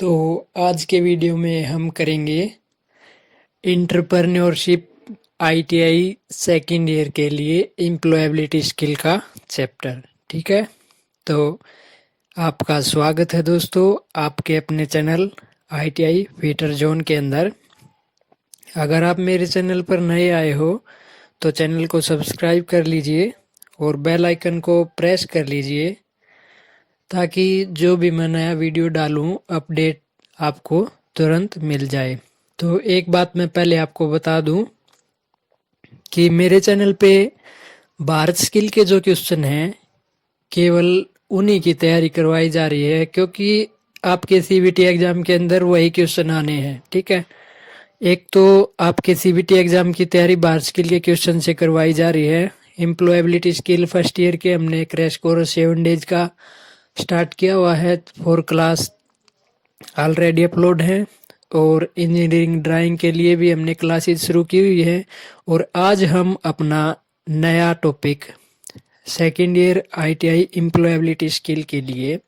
तो आज के वीडियो में हम करेंगे एंटरप्रेन्योरशिप आईटीआई सेकेंड ईयर के लिए एम्प्लॉयबिलिटी स्किल का चैप्टर। ठीक है, तो आपका स्वागत है दोस्तों आपके अपने चैनल आईटीआई फीटर जोन के अंदर। अगर आप मेरे चैनल पर नए आए हो तो चैनल को सब्सक्राइब कर लीजिए और बेल आइकन को प्रेस कर लीजिए ताकि जो भी मैं नया वीडियो डालूं अपडेट आपको तुरंत मिल जाए। तो एक बात मैं पहले आपको बता दूं कि मेरे चैनल पे भारत स्किल के जो क्वेश्चन हैं केवल उन्हीं की तैयारी करवाई जा रही है, क्योंकि आपके सीबीटी एग्जाम के अंदर वही क्वेश्चन आने हैं। ठीक है, एक तो आपके सीबीटी एग्जाम की तैयारी भारत स्किल के क्वेश्चन से करवाई जा रही है। एम्प्लॉयबिलिटी स्किल फर्स्ट ईयर के हमने क्रैश कोर्स 7 डेज का स्टार्ट किया हुआ है, 4 क्लास ऑलरेडी अपलोड है और इंजीनियरिंग ड्राइंग के लिए भी हमने क्लासेस शुरू की हुई है। और आज हम अपना नया topic second year ITI employability skill के लिए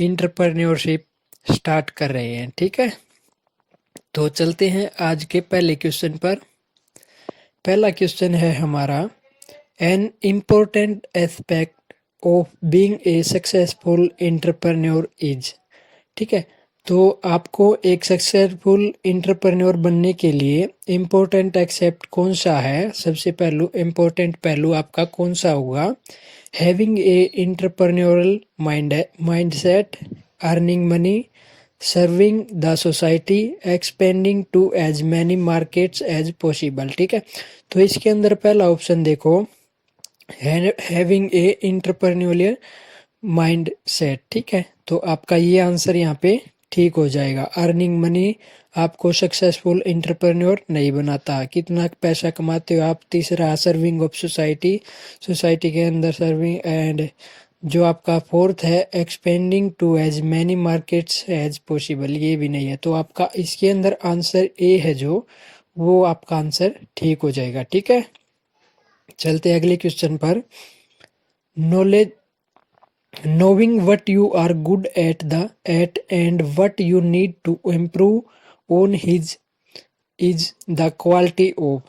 एंटरप्रेन्योरशिप स्टार्ट कर रहे हैं। ठीक है, तो चलते हैं आज के पहले क्वेश्चन पर। पहला क्वेश्चन है हमारा, an important aspect of being a successful entrepreneur is. ठीक है, तो आपको एक सक्सेसफुल एंटरप्रेन्योर बनने के लिए इम्पोर्टेंट एक्सेप्ट कौन सा है, सबसे इम्पोर्टेंट पहलू आपका कौन सा होगा? Having a entrepreneurial mindset, earning money, serving the society, expending to as many markets as possible. ठीक है, तो इसके अंदर पहला ऑप्शन देखो, having a entrepreneurial mind set. ठीक है, तो आपका ये आंसर यहाँ पे ठीक हो जाएगा। अर्निंग मनी आपको सक्सेसफुल एंटरप्रेन्योर नहीं बनाता, कितना पैसा कमाते हो आप। तीसरा, सर्विंग ऑफ सोसाइटी, सोसाइटी के अंदर सर्विंग। एंड जो आपका फोर्थ है, expending to as many markets as possible, ये भी नहीं है। तो आपका इसके अंदर आंसर ए है जो, वो आपका आंसर ठीक हो जाएगा। ठीक है, चलते अगले क्वेश्चन पर। Knowledge, knowing what you are good at and what you need to improve on is the quality of।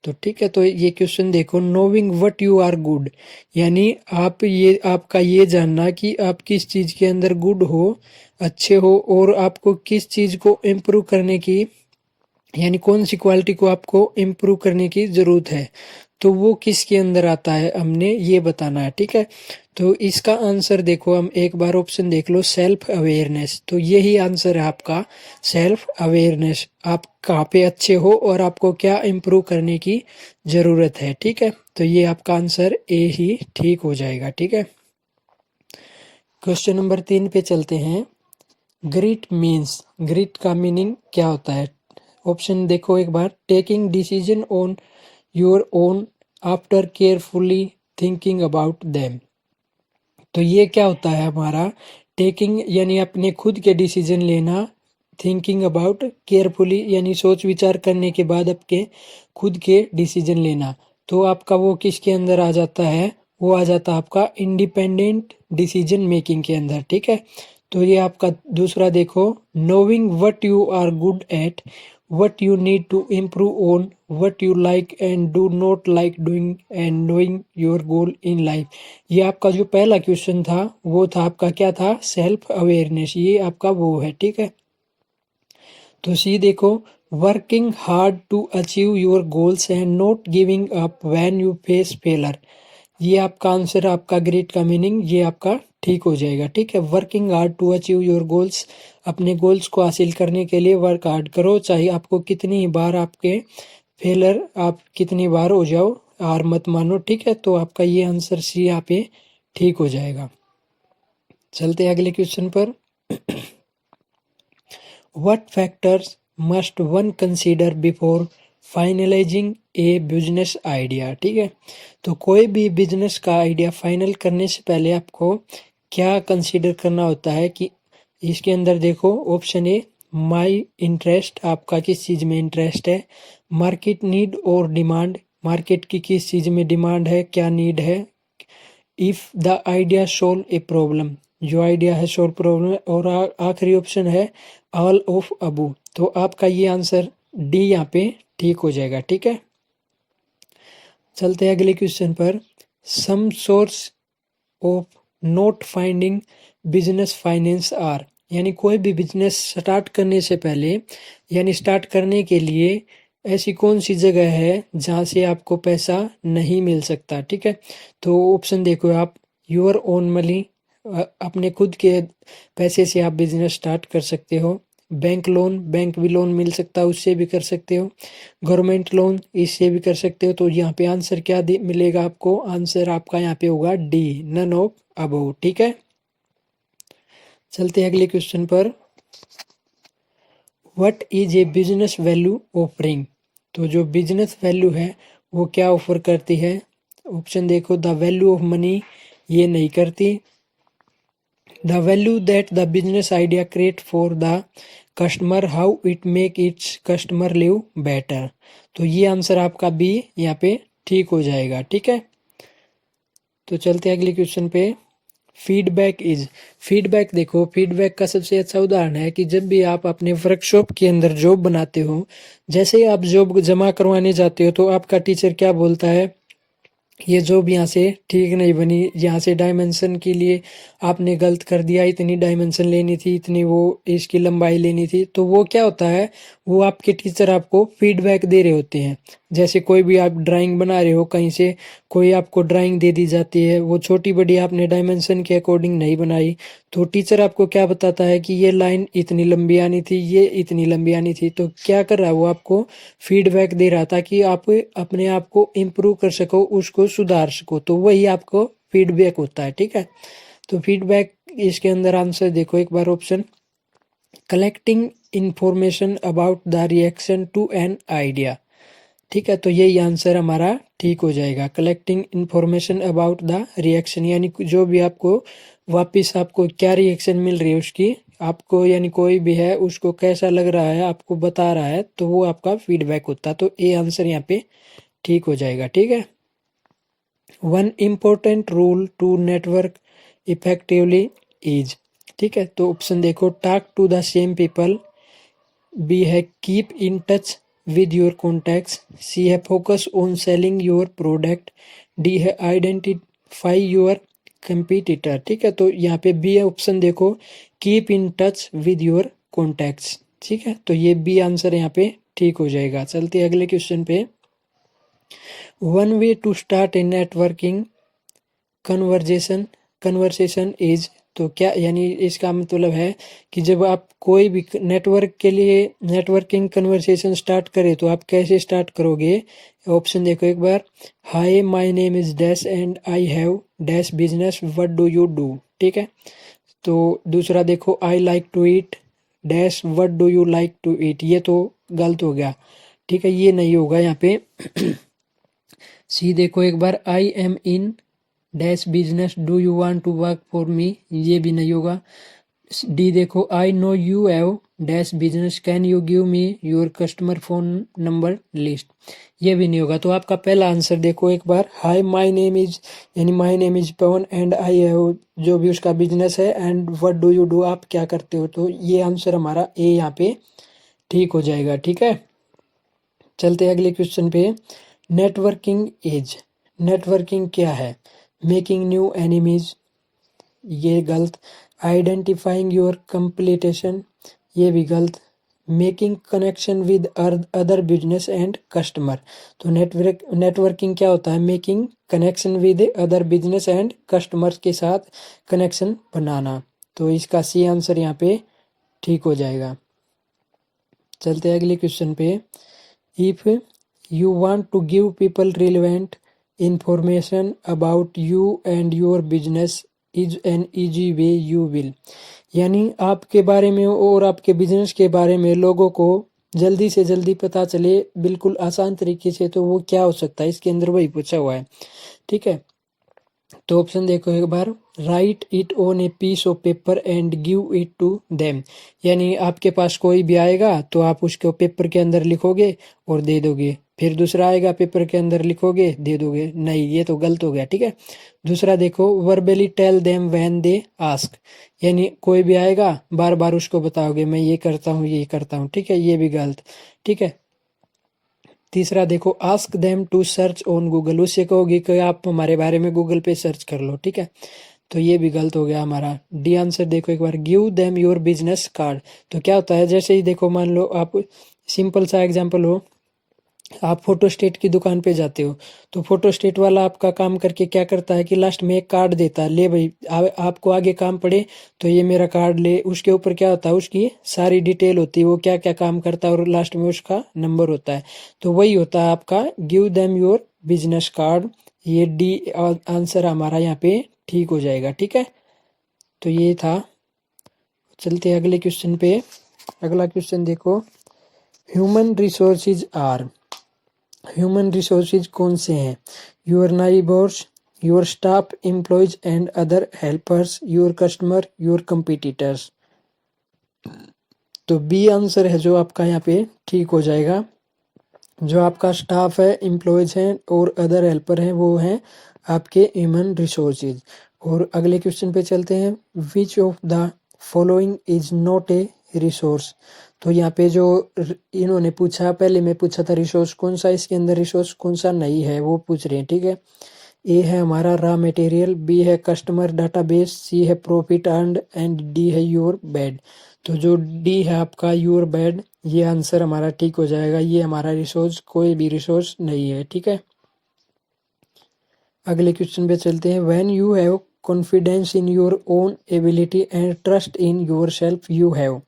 तो ठीक है, तो ये क्वेश्चन देखो, knowing what you are good यानी आपका ये जानना कि आप किस चीज के अंदर गुड हो, अच्छे हो, और आपको किस चीज को इम्प्रूव करने की, यानी कौन सी क्वालिटी को आपको इम्प्रूव करने की जरूरत है, तो वो किसके अंदर आता है हमने ये बताना है। ठीक है, तो इसका आंसर देखो, हम एक बार ऑप्शन देख लो, सेल्फ अवेयरनेस। तो यही आंसर है आपका, सेल्फ अवेयरनेस। आप कहाँ पे अच्छे हो और आपको क्या इम्प्रूव करने की जरूरत है। ठीक है, तो ये आपका आंसर ए ही ठीक हो जाएगा। ठीक है, क्वेश्चन नंबर 3 पे चलते हैं। ग्रिट मीन्स, ग्रिट का मीनिंग क्या होता है? ऑप्शन देखो एक बार, taking decision on your own after carefully thinking about them. तो ये क्या होता है हमारा, टेकिंग यानी अपने खुद के डिसीजन लेना, थिंकिंग अबाउट केयरफुली यानी सोच विचार करने के बाद आपके खुद के डिसीजन लेना। तो आपका वो किसके अंदर आ जाता है, वो आ जाता है आपका इंडिपेंडेंट डिसीजन मेकिंग के अंदर। ठीक है, तो ये आपका दूसरा देखो, knowing what you are good at, what you need to improve on, what you like and do not like doing and knowing your goal in life। ये आपका जो पहला क्वेश्चन था वो था आपका क्या था, सेल्फ अवेयरनेस, ये आपका वो है। ठीक है, तो सी देखो, working hard to achieve your goals and not giving up when you face failure, ये आपका आंसर, आपका ग्रेट का मीनिंग ये आपका ठीक हो जाएगा। ठीक है, working hard to achieve your goals, अपने गोल्स को हासिल करने के लिए वर्क हार्ड करो, चाहे आपको कितनी बार आपके फेलर, आप कितनी बार हो जाओ, हार मत मानो। ठीक है, तो आपका ये आंसर सी यहाँ पे ठीक हो जाएगा। चलते हैं अगले क्वेश्चन पर। What factors must one consider before finalising a business idea. ठीक है, तो कोई भी बिजनेस का आइडिया फाइनल करने से पहले आपको क्या कंसीडर करना होता है कि इसके अंदर देखो, ऑप्शन ए, माई इंटरेस्ट, आपका किस चीज़ में इंटरेस्ट है, मार्केट नीड और डिमांड, मार्केट की किस चीज़ में डिमांड है, क्या नीड है, if the idea solve a problem, जो आइडिया है सॉल्व प्रॉब्लम, और आखिरी ऑप्शन है ऑल ऑफ अबू। तो आपका ये आंसर डी यहाँ पे ठीक हो जाएगा। ठीक है, चलते हैं अगले क्वेश्चन पर। Some source of not finding business finance are, यानी कोई भी बिजनेस स्टार्ट करने से पहले यानी स्टार्ट करने के लिए ऐसी कौन सी जगह है जहाँ से आपको पैसा नहीं मिल सकता। ठीक है, तो ऑप्शन देखो आप। योर ओन मनी, अपने खुद के पैसे से आप बिजनेस स्टार्ट कर सकते हो। बैंक लोन, बैंक भी लोन मिल सकता है, उससे भी कर सकते हो। गवर्नमेंट लोन, इससे भी कर सकते हो। तो यहाँ पे आंसर क्या मिलेगा आपको? आंसर आपका यहाँ पे होगा डी, नन ऑफ अबव। ठीक है, चलते हैं अगले क्वेश्चन पर। What is a business value offering, तो जो बिजनेस वैल्यू है वो क्या ऑफर करती है? ऑप्शन देखो। द वैल्यू ऑफ मनी, ये नहीं करती। The value that the business idea create for the customer, how it make its customer live better. तो ये आंसर आपका बी यहाँ पे ठीक हो जाएगा। ठीक है, तो चलते हैं अगले क्वेश्चन पे। फीडबैक इज, फीडबैक देखो, फीडबैक का सबसे अच्छा उदाहरण है कि जब भी आप अपने वर्कशॉप के अंदर जॉब बनाते हो, जैसे ही आप जॉब जमा करवाने जाते हो तो आपका टीचर क्या बोलता है? ये जॉब यहाँ से ठीक नहीं बनी, यहाँ से डायमेंशन के लिए आपने गलत कर दिया, इतनी डायमेंशन लेनी थी, इतनी वो इसकी लंबाई लेनी थी। तो वो क्या होता है, वो आपके टीचर आपको फीडबैक दे रहे होते हैं। जैसे कोई भी आप ड्राइंग बना रहे हो, कहीं से कोई आपको ड्राइंग दे दी जाती है, वो छोटी बड़ी आपने डायमेंशन के अकॉर्डिंग नहीं बनाई, तो टीचर आपको क्या बताता है कि ये लाइन इतनी लंबी आनी थी, ये इतनी लंबी आनी थी। तो क्या कर रहा है वो? आपको फीडबैक दे रहा था कि आप अपने आप को इम्प्रूव कर सको, उसको सुधार सको। तो वही आपको फीडबैक होता है। ठीक है, तो फीडबैक इसके अंदर आंसर देखो एक बार। Option collecting information about the reaction to an idea. ठीक है, तो यही आंसर हमारा ठीक हो जाएगा। Collecting information about the reaction, यानी जो भी आपको वापस आपको क्या रिएक्शन मिल रही है उसकी, आपको यानी कोई भी है उसको कैसा लग रहा है आपको बता रहा है, तो वो आपका फीडबैक होता है। तो ए आंसर यहाँ पे ठीक हो जाएगा। ठीक है, one important rule to network effectively is. ठीक है, तो ऑप्शन देखो। Talk to the same people, B है keep in touch with your contacts, C है focus on selling your product, D है identify your competitor। ठीक है, तो यहाँ पे बी ऑप्शन देखो, keep in touch with your contacts. ठीक है, तो ये बी आंसर यहाँ पे ठीक हो जाएगा। चलते हैं अगले क्वेश्चन पे। One way to start a networking conversation is, तो क्या यानी इसका मतलब है कि जब आप कोई भी नेटवर्क के लिए नेटवर्किंग कन्वर्सेशन स्टार्ट करें तो आप कैसे स्टार्ट करोगे? ऑप्शन देखो एक बार। Hi my name is dash and I have dash business, what do you do. ठीक है, तो दूसरा देखो। I like to eat dash, what do you like to eat. ये तो गलत हो गया। ठीक है, ये नहीं होगा यहाँ पे। सी देखो एक बार। I am in dash business, do you want to work for me. ये भी नहीं होगा। डी देखो। I know you have dash business, can you give me your customer phone number list. ये भी नहीं होगा। तो आपका पहला आंसर देखो एक बार। हाय माय नेम इज, यानी my name is Pawan and I have, जो भी उसका बिजनेस है, and what do you do, आप क्या करते हो। तो ये आंसर हमारा ए यहाँ पे ठीक हो जाएगा। ठीक है, चलते हैं अगले क्वेश्चन पे। नेटवर्किंग इज, नेटवर्किंग क्या है? मेकिंग न्यू एनिमीज, ये गलत। आइडेंटिफाइंग योर कंप्लीटेशन, ये भी गलत। Making connection with other business and customer, तो नेटवर्किंग क्या होता है? Making connection with other business and customers के साथ कनेक्शन बनाना। तो इसका सी आंसर यहाँ पे ठीक हो जाएगा। चलते हैं अगले क्वेश्चन पे। If you want to give people relevant information about you and your business is an easy way you will, यानी आपके बारे में और आपके बिजनेस के बारे में लोगों को जल्दी से जल्दी पता चले बिल्कुल आसान तरीके से, तो वो क्या हो सकता है? इसके अंदर वही पूछा हुआ है। ठीक है, तो ऑप्शन देखो एक बार, write it on a piece of paper and give it to them, यानी आपके पास कोई भी आएगा तो आप उसको पेपर के अंदर लिखोगे और दे दोगे। फिर दूसरा आएगा, पेपर के अंदर लिखोगे दे दोगे। नहीं, ये तो गलत हो गया, ठीक है। दूसरा देखो, verbally tell them when they ask, यानी कोई भी आएगा बार बार उसको बताओगे मैं ये करता हूँ ये करता हूँ, ठीक है, ये भी गलत, ठीक है। तीसरा देखो, ask them to search on Google, उससे कहोगे कि आप हमारे बारे में गूगल पे सर्च कर लो, ठीक है, तो ये भी गलत हो गया हमारा। डी आंसर देखो एक बार, give them your business card. तो क्या होता है, जैसे ही देखो मान लो आप, सिंपल सा एग्जांपल हो, आप फोटोस्टेट की दुकान पे जाते हो, तो फोटोस्टेट वाला आपका काम करके क्या करता है कि लास्ट में एक कार्ड देता है, ले भाई आपको आगे काम पड़े तो ये मेरा कार्ड ले। उसके ऊपर क्या होता है, उसकी सारी डिटेल होती है, वो क्या क्या काम करता है और लास्ट में उसका नंबर होता है। तो वही होता है आपका give them your business card. ये डी आंसर हमारा यहाँ पे ठीक हो जाएगा, ठीक है। तो ये था। चलते हैं अगले क्वेश्चन पे। अगला क्वेश्चन देखो, human resources are, human resources कौन से हैं, your neighbours, your staff, employees and other helpers, your customer, your competitors. तो बी आंसर है जो आपका यहाँ पे ठीक हो जाएगा। जो आपका स्टाफ है, एम्प्लॉयज हैं और अदर हेल्पर हैं, वो हैं आपके ह्यूमन रिसोर्सेज। और अगले क्वेश्चन पे चलते हैं, which of the following is not a resource. तो यहाँ पे जो इन्होंने पूछा, पहले मैं पूछा था रिसोर्स कौन सा, इसके अंदर रिसोर्स कौन सा नहीं है वो पूछ रहे हैं, ठीक है। ए है हमारा रॉ मटेरियल, बी है कस्टमर डाटाबेस, सी है प्रॉफिट अर्न्ड एंड डी है योर बेड। तो जो डी है आपका योर बेड, ये आंसर हमारा ठीक हो जाएगा। ये हमारा रिसोर्स कोई भी रिसोर्स नहीं है, ठीक है। अगले क्वेश्चन पे चलते हैं, when you have confidence in your own ability and trust in your self you have.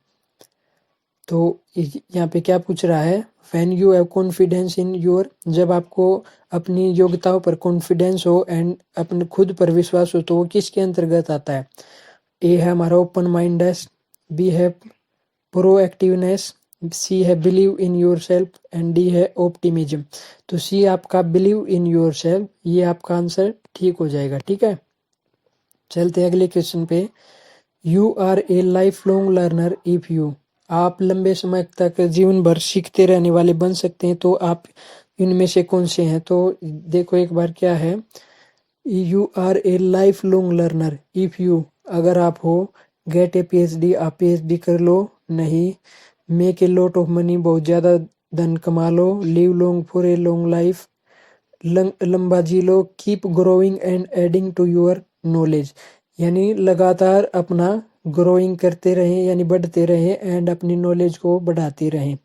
तो यहाँ पे क्या पूछ रहा है, when you have confidence in your, जब आपको अपनी योग्यताओं पर कॉन्फिडेंस हो एंड अपने खुद पर विश्वास हो, तो वो किसके अंतर्गत आता है। ए है हमारा ओपन माइंडनेस, बी है प्रोएक्टिवनेस, सी है believe in your self and D है ऑप्टिमिज्म। तो सी आपका बिलीव इन योर सेल्फ, ये आपका आंसर ठीक हो जाएगा, ठीक है। चलते हैं अगले क्वेश्चन पे, you are a life long learner if you, आप लंबे समय तक जीवन भर सीखते रहने वाले बन सकते हैं, तो आप इनमें से कौन से हैं। तो देखो एक बार क्या है, you are a life long learner if you, अगर आप हो, गेट ए पीएचडी, आप पीएचडी कर लो, नहीं, make a lot of money, बहुत ज़्यादा धन कमा लो, live long for a long life, लंबा जी लो, keep growing and adding to your knowledge, यानी लगातार अपना ग्रोइंग करते रहें यानी बढ़ते रहें एंड अपनी नॉलेज को बढ़ाते रहें।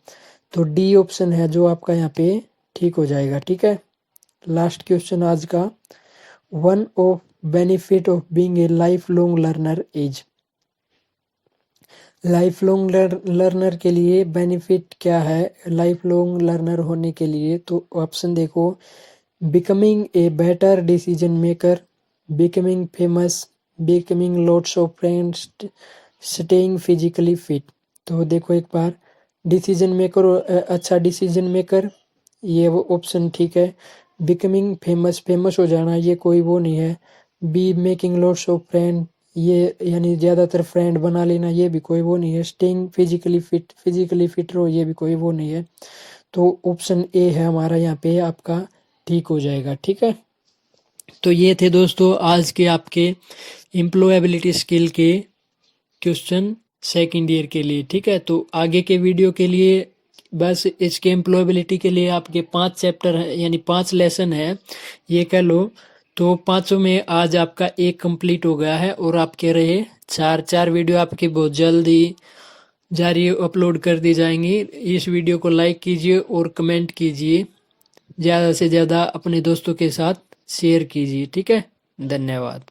तो डी ऑप्शन है जो आपका यहाँ पे ठीक हो जाएगा, ठीक है। लास्ट क्वेश्चन आज का, one of benefit of being a life long learner is, life long learner के लिए बेनिफिट क्या है लाइफ लॉन्ग लर्नर होने के लिए। तो ऑप्शन देखो, becoming a better decision maker, becoming famous, becoming lots of friends, staying physically fit. तो देखो एक बार, डिसीजन मेकर, अच्छा डिसीजन मेकर, ये वो ऑप्शन ठीक है। बिकमिंग फेमस, फेमस हो जाना, ये कोई वो नहीं है। Be making lots of friend, ये यानी ज़्यादातर फ्रेंड बना लेना, ये भी कोई वो नहीं है। Staying physically fit, physically fit रहो, ये भी कोई वो नहीं है। तो ऑप्शन ए है हमारा यहाँ पे आपका ठीक हो जाएगा, ठीक है। तो ये थे दोस्तों आज के आपके एम्प्लॉयबिलिटी स्किल के क्वेश्चन सेकंड ईयर के लिए, ठीक है। तो आगे के वीडियो के लिए बस इसके एम्प्लॉयबिलिटी के लिए आपके 5 चैप्टर है यानी 5 लेसन है, ये कह लो। तो पांचों में आज आपका एक कंप्लीट हो गया है और आपके रहे चार वीडियो आपके बहुत जल्द ही जारी अपलोड कर दी जाएंगी। इस वीडियो को लाइक कीजिए और कमेंट कीजिए, ज़्यादा से ज़्यादा अपने दोस्तों के साथ शेयर कीजिए, ठीक है। धन्यवाद।